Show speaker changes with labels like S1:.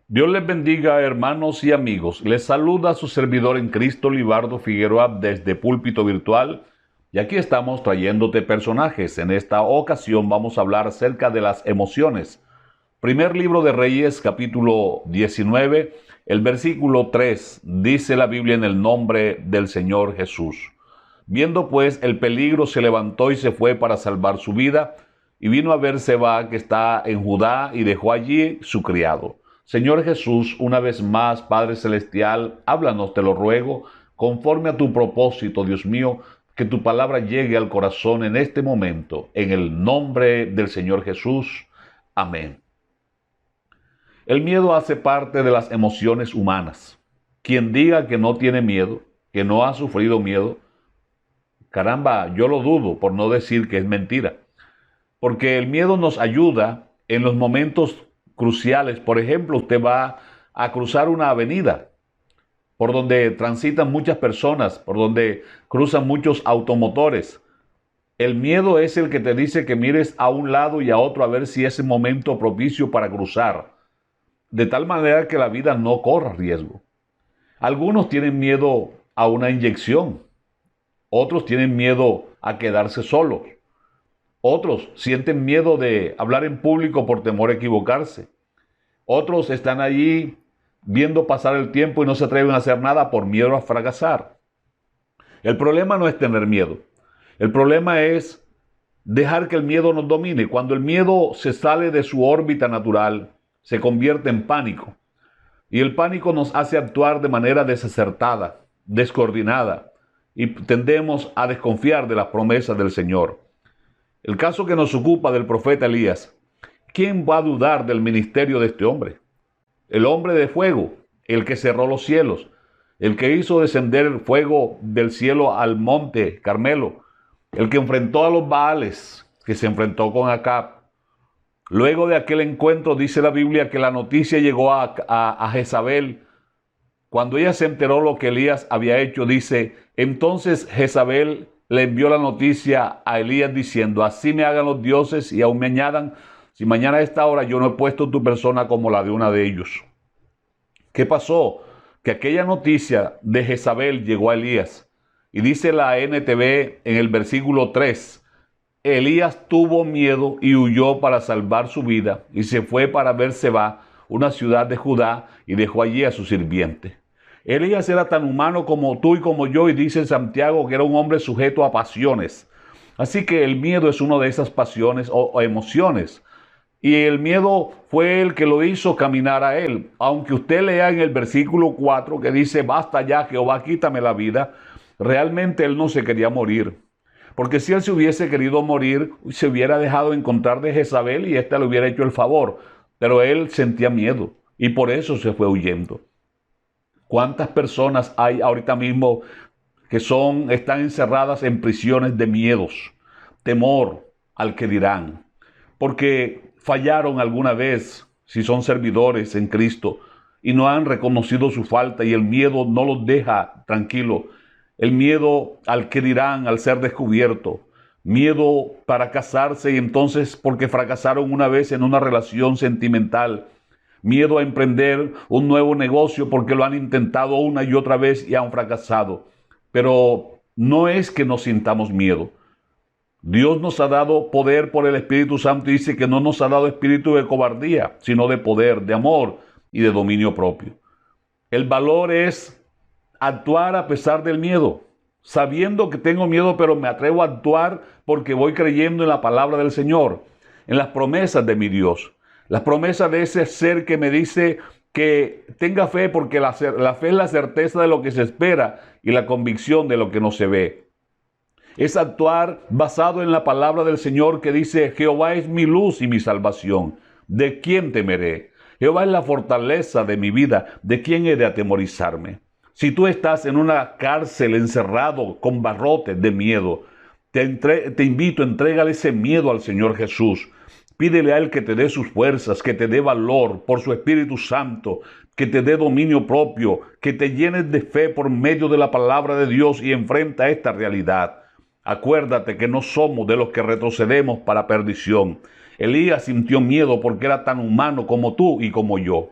S1: Dios les bendiga, hermanos y amigos. Les saluda su servidor en Cristo, Libardo Figueroa, desde Púlpito Virtual. Y aquí estamos trayéndote personajes. En esta ocasión vamos a hablar acerca de las emociones. Primer libro de Reyes, capítulo 19, el versículo 3, dice la Biblia: en el nombre del Señor Jesús. Viendo pues el peligro, se levantó y se fue para salvar su vida, y vino a Berseba, que está en Judá, y dejó allí su criado. Señor Jesús, una vez más, Padre Celestial, háblanos, te lo ruego, conforme a tu propósito, Dios mío, que tu palabra llegue al corazón en este momento, en el nombre del Señor Jesús. Amén. El miedo hace parte de las emociones humanas. Quien diga que no tiene miedo, que no ha sufrido miedo, caramba, yo lo dudo, por no decir que es mentira. Porque el miedo nos ayuda en los momentos cruciales. Por ejemplo, usted va a cruzar una avenida por donde transitan muchas personas, por donde cruzan muchos automotores. El miedo es el que te dice que mires a un lado y a otro a ver si es el momento propicio para cruzar, de tal manera que la vida no corra riesgo. Algunos tienen miedo a una inyección, otros tienen miedo a quedarse solos. Otros sienten miedo de hablar en público por temor a equivocarse. Otros están allí viendo pasar el tiempo y no se atreven a hacer nada por miedo a fracasar. El problema no es tener miedo. El problema es dejar que el miedo nos domine. Cuando el miedo se sale de su órbita natural, se convierte en pánico. Y el pánico nos hace actuar de manera desacertada, descoordinada, y tendemos a desconfiar de las promesas del Señor. El caso que nos ocupa del profeta Elías. ¿Quién va a dudar del ministerio de este hombre? El hombre de fuego, el que cerró los cielos, el que hizo descender el fuego del cielo al monte Carmelo, el que enfrentó a los Baales, que se enfrentó con Acab. Luego de aquel encuentro, dice la Biblia, que la noticia llegó a Jezabel. Cuando ella se enteró lo que Elías había hecho, dice: entonces Jezabel le envió la noticia a Elías diciendo: así me hagan los dioses y aún me añadan, si mañana a esta hora yo no he puesto tu persona como la de una de ellos. ¿Qué pasó? Que aquella noticia de Jezabel llegó a Elías. Y dice la NTV en el versículo 3, Elías tuvo miedo y huyó para salvar su vida, y se fue para Berseba, una ciudad de Judá, y dejó allí a su sirviente. Elías era tan humano como tú y como yo, y dice Santiago que era un hombre sujeto a pasiones. Así que el miedo es una de esas pasiones o emociones. Y el miedo fue el que lo hizo caminar a él. Aunque usted lea en el versículo 4 que dice: basta ya, Jehová, quítame la vida. Realmente él no se quería morir. Porque si él se hubiese querido morir, se hubiera dejado encontrar de Jezabel y ésta le hubiera hecho el favor. Pero él sentía miedo y por eso se fue huyendo. ¿Cuántas personas hay ahorita mismo que están encerradas en prisiones de miedos, temor al que dirán? Porque fallaron alguna vez, si son servidores en Cristo, y no han reconocido su falta, y el miedo no los deja tranquilos. El miedo al que dirán al ser descubierto. Miedo para casarse y entonces porque fracasaron una vez en una relación sentimental. Miedo a emprender un nuevo negocio porque lo han intentado una y otra vez y han fracasado. Pero no es que nos sintamos miedo. Dios nos ha dado poder por el Espíritu Santo y dice que no nos ha dado espíritu de cobardía, sino de poder, de amor y de dominio propio. El valor es actuar a pesar del miedo, sabiendo que tengo miedo, pero me atrevo a actuar porque voy creyendo en la palabra del Señor, en las promesas de mi Dios. Las promesas de ese ser que me dice que tenga fe, porque la fe es la certeza de lo que se espera y la convicción de lo que no se ve. Es actuar basado en la palabra del Señor que dice: Jehová es mi luz y mi salvación. ¿De quién temeré? Jehová es la fortaleza de mi vida. ¿De quién he de atemorizarme? Si tú estás en una cárcel encerrado con barrotes de miedo, te invito, entrégale ese miedo al Señor Jesús. Pídele a Él que te dé sus fuerzas, que te dé valor por su Espíritu Santo, que te dé dominio propio, que te llenes de fe por medio de la palabra de Dios y enfrenta esta realidad. Acuérdate que no somos de los que retrocedemos para perdición. Elías sintió miedo porque era tan humano como tú y como yo.